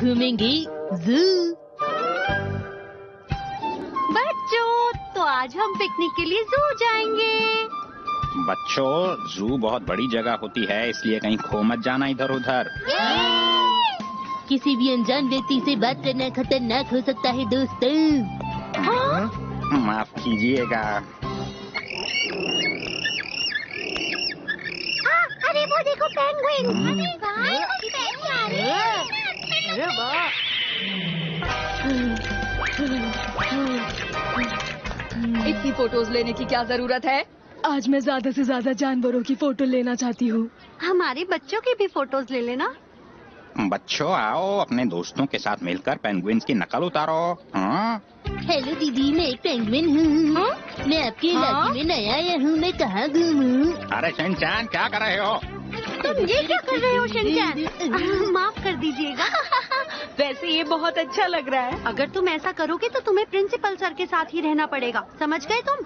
घूमेंगे जू। बच्चों, तो आज हम पिकनिक के लिए जू जाएंगे। बच्चों, जू बहुत बड़ी जगह होती है, इसलिए कहीं खो मत जाना इधर उधर। किसी भी अनजान व्यक्ति से बात करना खतरनाक हो सकता है दोस्तों। माफ कीजिएगा। अरे वो देखो पेंगुइन। अरे वाह। इतनी फोटोज लेने की क्या जरूरत है? आज मैं ज्यादा से ज्यादा जानवरों की फोटो लेना चाहती हूँ। हमारे बच्चों की भी फोटोज ले लेना। बच्चों आओ, अपने दोस्तों के साथ मिलकर पेंगुइन्स की नकल उतारो। हाँ? हेलो दीदी, मैं एक पेंगुइन हूँ। मैं आपके इलाके में नया आया हूँ, मैं कहाँ घूमूं? अरे शिनचैन, क्या कर रहे हो? तुम ये क्या कर रहे हो शिनचैन? माफ कर दीजिएगा। वैसे ये बहुत अच्छा लग रहा है। अगर तुम ऐसा करोगे तो तुम्हें प्रिंसिपल सर के साथ ही रहना पड़ेगा, समझ गए तुम?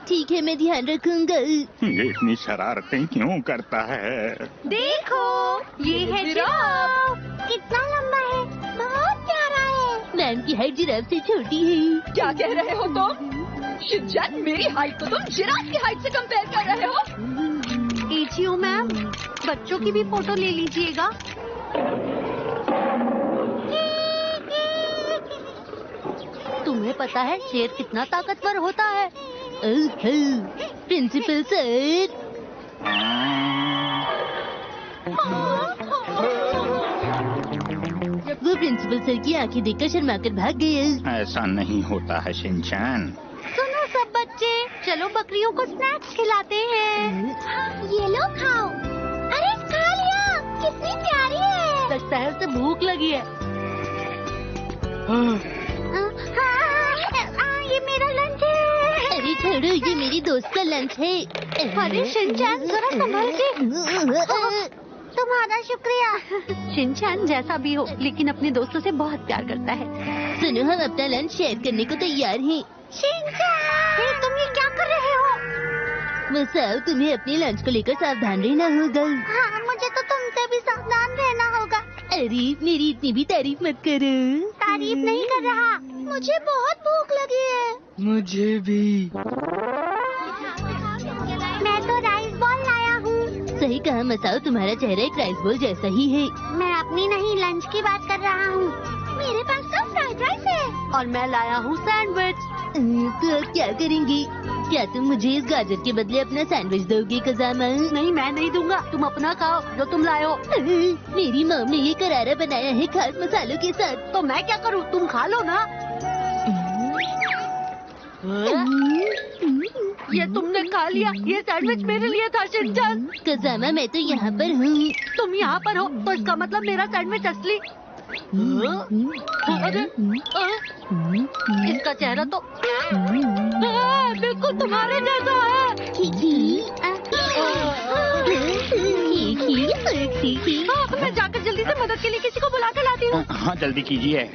ठीक है, मैं ध्यान रखूंगा। ये इतनी शरारतें क्यों करता है? देखो, ये है जिराफ। कितना लंबा है, बहुत प्यारा है। मैम की हाइट जिराफ से छोटी है। क्या कह रहे हो तुम? शिनचैन, मेरी हाइट को तुम जिराफ की हाइट से कंपेयर कर रहे हो? एचीओ मैम, बच्चों की भी फोटो ले लीजिएगा। तुम्हें पता है शेर कितना ताकतवर होता है? Principal sir. वो प्रिंसिपल सर की आंखें देखकर शर्मा कर भाग गए। ऐसा नहीं होता है शिनचैन। सुनो सब बच्चे, चलो बकरियों को स्नैक्स खिलाते हैं। ये लो खाओ। अरे खा लिया, कितनी प्यारी है। लगता है उसे भूख लगी है। ये मेरा लंच है। अरे छोड़ो, ये मेरी दोस्त का लंच है। अरे शिनचैन, जरा संभल के। तुम्हारा शुक्रिया। शिनचैन जैसा भी हो, लेकिन अपने दोस्तों से बहुत प्यार करता है। सुनो, हम अपना लंच शेयर करने को तैयार हैं। शिनचैन, तुम ये क्या कर रहे हो? मसाओ, तुम्हें अपने लंच को लेकर सावधान रहना होगा। हाँ, मुझे तो तुमसे भी सावधान रहना होगा। अरे मेरी इतनी भी तारीफ मत करो। तारीफ नहीं कर रहा, मुझे बहुत भूख लगी है। मुझे भी। मैं तो राइस बॉल लाया हूँ। सही कहा मसाओ, तुम्हारा चेहरा एक राइस बॉल जैसा ही है। मैं अपनी नहीं, लंच की बात कर रहा हूँ। मेरे पास तो फ्राइड राइस है। और मैं लाया हूँ सैंडविच। तो अब क्या करेंगी? क्या तुम मुझे इस गाजर के बदले अपना सैंडविच दोगे कज़ामा? नहीं, मैं नहीं दूंगा। तुम अपना खाओ जो तुम लाए हो। मेरी मॉम ने ये करारा बनाया है खास मसालों के साथ। तो मैं क्या करूँ, तुम खा लो ना। ये तुमने खा लिया। ये सैंडविच मेरे लिए था शिनचैन। कज़ामा, मैं तो यहाँ पर हूँ। तुम यहाँ पर हो तो इसका मतलब मेरा सैंडविच असली। अरे, इसका चेहरा तो बिल्कुल तुम्हारे जैसा है। मैं जाकर जल्दी से मदद के लिए किसी को बुला कर लाती हूँ। हाँ, जल्दी कीजिए।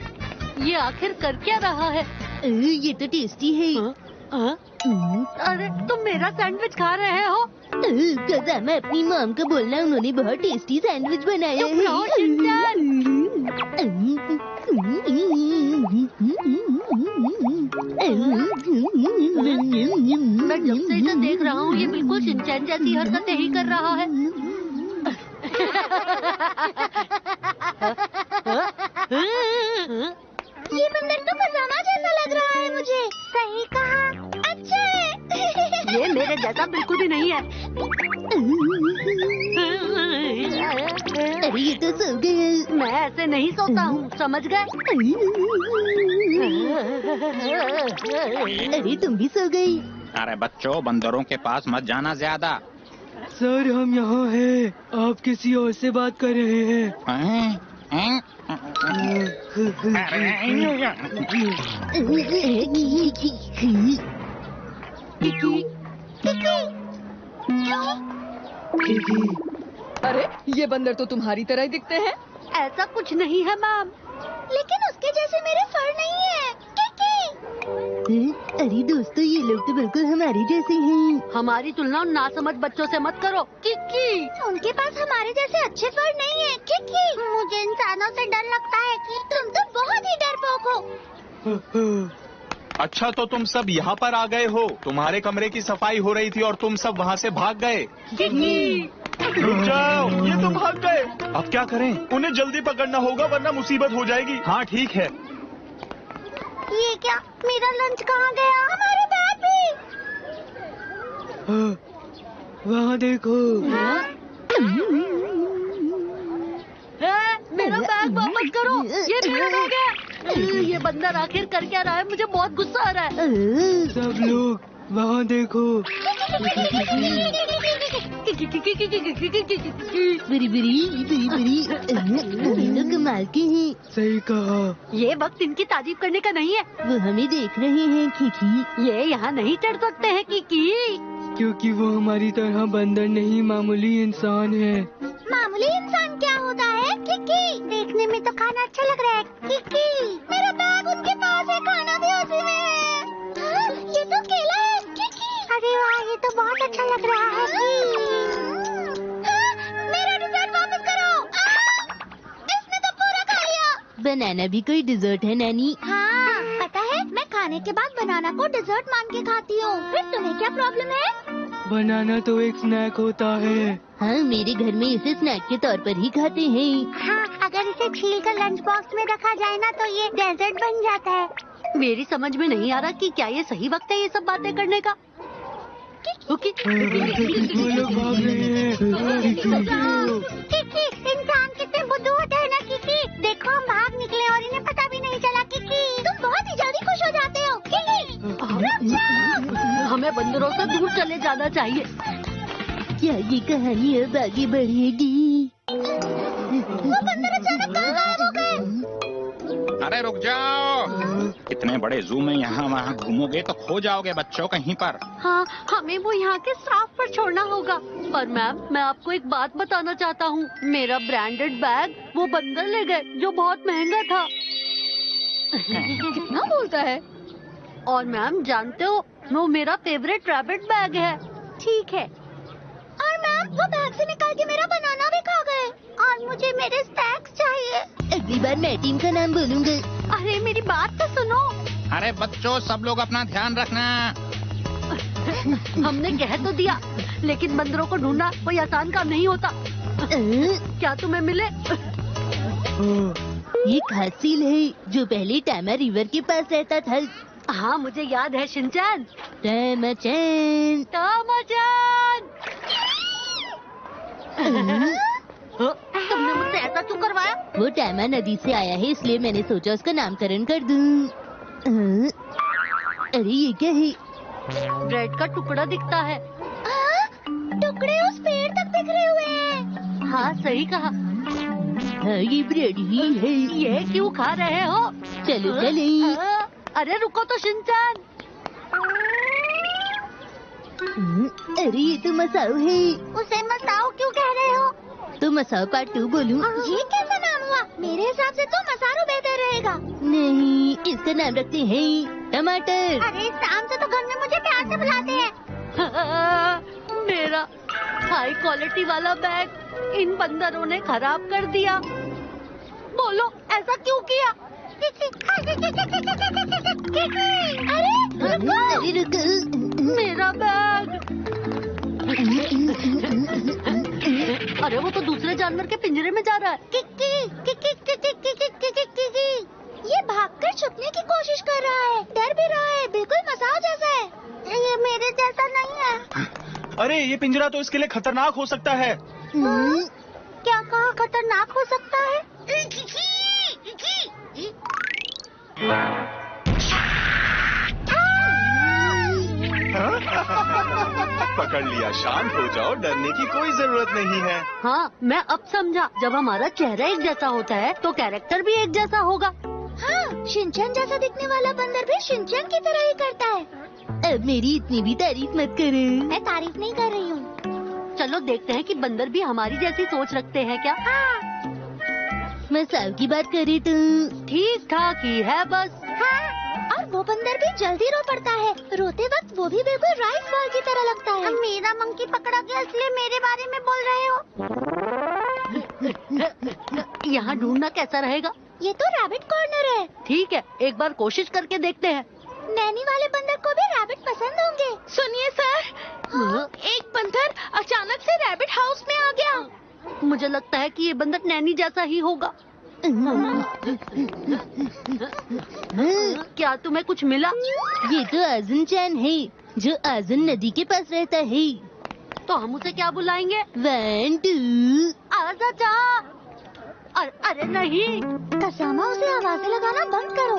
ये आखिर कर क्या रहा है? ये तो टेस्टी है। अरे, तुम मेरा सैंडविच खा रहे हो? कज़ामा, अपनी मॉम को बोलना, उन्होंने बहुत टेस्टी सैंडविच बनाया चुप रहो, शिनचैन। मैं जब से इसे देख रहा हूँ, ये बिल्कुल शिनचैन जैसी हरकतें ही कर रहा है। ये बंदर तो कज़ामा जैसा लग रहा है मुझे। सही कहा, अच्छा है। ये मेरे जैसा बिल्कुल भी नहीं है। अरे ये तो सो गए। मैं ऐसे नहीं सोता हूँ, समझ गए? अरे तुम भी सो गई। अरे बच्चों, बंदरों के पास मत जाना ज्यादा। सर, हम यहाँ हैं। आप किसी और से बात कर रहे हैं। अरे, ये बंदर तो तुम्हारी तरह ही दिखते हैं। ऐसा कुछ नहीं है मैम, लेकिन उसके जैसे मेरे फर नहीं है। अरे दोस्तों, ये लोग तो बिल्कुल हमारे जैसे हैं। हमारी तुलना नासमझ बच्चों से मत करो। किकी, उनके पास हमारे जैसे अच्छे फर नहीं है। किकी, मुझे इंसानों से डर लगता है। अच्छा तो तुम सब यहाँ पर आ गए हो। तुम्हारे कमरे की सफाई हो रही थी और तुम सब वहाँ से भाग गए। रुक जाओ, ये तो भाग गए। अब क्या करें? उन्हें जल्दी पकड़ना होगा वरना मुसीबत हो जाएगी। हाँ ठीक है। ये क्या? मेरा लंच कहाँ गया? हमारे बैग भी। वहाँ देखो। मेरा बैग वापस करो, ये मेरा बैग है। ये बंदर आखिर कर क्या रहा है? मुझे बहुत गुस्सा आ रहा है। सब लोग वहाँ देखो। बरी तो कमाल के हैं। सही कहा। ये वक्त इनकी तारीफ करने का नहीं है। वो हमें देख रहे हैं किकी। ये यहाँ नहीं चढ़ सकते हैं किकी। क्योंकि वो हमारी तरह बंदर नहीं, मामूली इंसान है। मामूली इंसान क्या होता है? किकी, देखने में तो खाना अच्छा लग रहा है। किकी, मेरा बैग उनके पास है, खाना भी उसी में है। हाँ, ये तो केला है। किकी, अरे वाह, ये तो बहुत अच्छा लग रहा है। हाँ, मेरा डिजर्ट वापस करो। इसने तो पूरा खा लिया। बनाना भी कोई डिजर्ट है नानी? हाँ, पता है, मैं खाने के बाद बनाना को डिजर्ट मान के खाती हूँ। फिर तुम्हें क्या प्रॉब्लम है? बनाना तो एक स्नैक होता है। हाँ, मेरे घर में इसे स्नैक के तौर पर ही खाते हैं। हाँ, अगर इसे छील कर लंच बॉक्स में रखा जाए ना तो ये डेजर्ट बन जाता है। मेरी समझ में नहीं आ रहा कि क्या ये सही वक्त है ये सब बातें करने का। वो लोग भाग रहे हैं। किकी, इंसान कितने बुद्धू होते हैं ना किकी। देखो हम भाग निकले और इन्हें पता भी नहीं चला। किकी, तुम बहुत ही जल्दी खुश हो जाते हो। किकी, रुक जाओ। हमें बंदरों से दूर चले जाना चाहिए। क्या ये कहानी अब आगे बढ़ेगी? वो बंदर अचानक कहाँ गायब हो गए? अरे रुक जाओ। इतने बड़े जू में यहाँ वहाँ घूमोगे तो खो जाओगे बच्चों कहीं पर। हाँ, हमें वो यहाँ के स्टाफ पर छोड़ना होगा। पर मैम, मैं आपको एक बात बताना चाहता हूँ। मेरा ब्रांडेड बैग वो बंदर ले गए जो बहुत महंगा था। कितना बोलता है? और मैम जानते हो, वो मेरा फेवरेट रैबिट बैग है। ठीक है। और मैम, वो बैग से निकाल के मेरा बनाना भी खा गए। और मुझे मेरे स्नैक्स चाहिए। अगली बार मैं टीम का नाम बोलूँगा। अरे मेरी बात तो सुनो। अरे बच्चों, सब लोग अपना ध्यान रखना। हमने कह तो दिया, लेकिन बंदरों को ढूंढना कोई आसान काम नहीं होता। क्या तुम्हें मिले? ये खास सील है जो पहले टैमा रिवर के पास रहता था। हाँ, मुझे याद है शिनचैन। टैमा-चैन। तुमने मुझसे ऐसा क्यों करवाया? वो टैमा नदी से आया है, इसलिए मैंने सोचा उसका नामकरण कर दूं। अरे ये क्या है? ब्रेड का टुकड़ा दिखता है। टुकड़े उस पेड़ तक बिखरे हुए हैं। हाँ, सही कहा। हाँ, ये ब्रेड ही है। ये क्यों खा रहे हो? चलो चले। अरे रुको तो शिनचैन। अरे ये तो मसाओ है। उसे मसाओ क्यों कह रहे हो? तो मसाओ पार्ट 2 बोलूं? ये कैसा नाम हुआ? मेरे हिसाब से तो मसारो बेहतर रहेगा। नहीं, इसका नाम रखते हैं टमाटर। अरे इस नाम से तो घर में मुझे प्यार से बुलाते हैं। मेरा हाई क्वालिटी वाला बैग इन बंदरों ने खराब कर दिया। बोलो, ऐसा क्यों किया? अरे रुको, मेरा बैग। अरे वो तो दूसरे जानवर के पिंजरे में जा रहा है। ये भागकर छुपने की कोशिश कर रहा है, डर भी रहा है, बिल्कुल मसाओ जैसा है। ये मेरे जैसा नहीं है। अरे ये पिंजरा तो इसके लिए खतरनाक हो सकता है। क्या कहा खतरनाक हो सकता है? पकड़ लिया, शांत हो जाओ, डरने की कोई जरूरत नहीं है। हाँ, मैं अब समझा। जब हमारा चेहरा एक जैसा होता है तो कैरेक्टर भी एक जैसा होगा। हाँ, शिनचैन जैसा दिखने वाला बंदर भी शिनचैन की तरह ही करता है। अब मेरी इतनी भी तारीफ मत करो। मैं तारीफ नहीं कर रही हूँ। चलो देखते हैं कि बंदर भी हमारी जैसी सोच रखते हैं क्या। हाँ। मसाल की बात करे तो ठीक ठाक ही है बस। हाँ, और वो बंदर भी जल्दी रो पड़ता है। रोते वक्त वो भी बिल्कुल राइस बॉल की तरह लगता है। मेरा मंकी पकड़ा गया इसलिए मेरे बारे में बोल रहे हो? यहाँ ढूंढना कैसा रहेगा? ये तो रैबिट कॉर्नर है। ठीक है, एक बार कोशिश करके देखते हैं। नैनी वाले बंदर को भी रैबिट पसंद होंगे। सुनिए सर, एक बंदर अचानक से रैबिट हाउस में आ गया। मुझे लगता है कि ये बंदर नैनी जैसा ही होगा। क्या तुम्हें कुछ मिला? ये तो आज़न चैन है, जो आज़न नदी के पास रहता है। तो हम उसे क्या बुलाएंगे? 1 2। आजा जा। अरे नहीं, कसामा, उसे आवाजें लगाना बंद करो।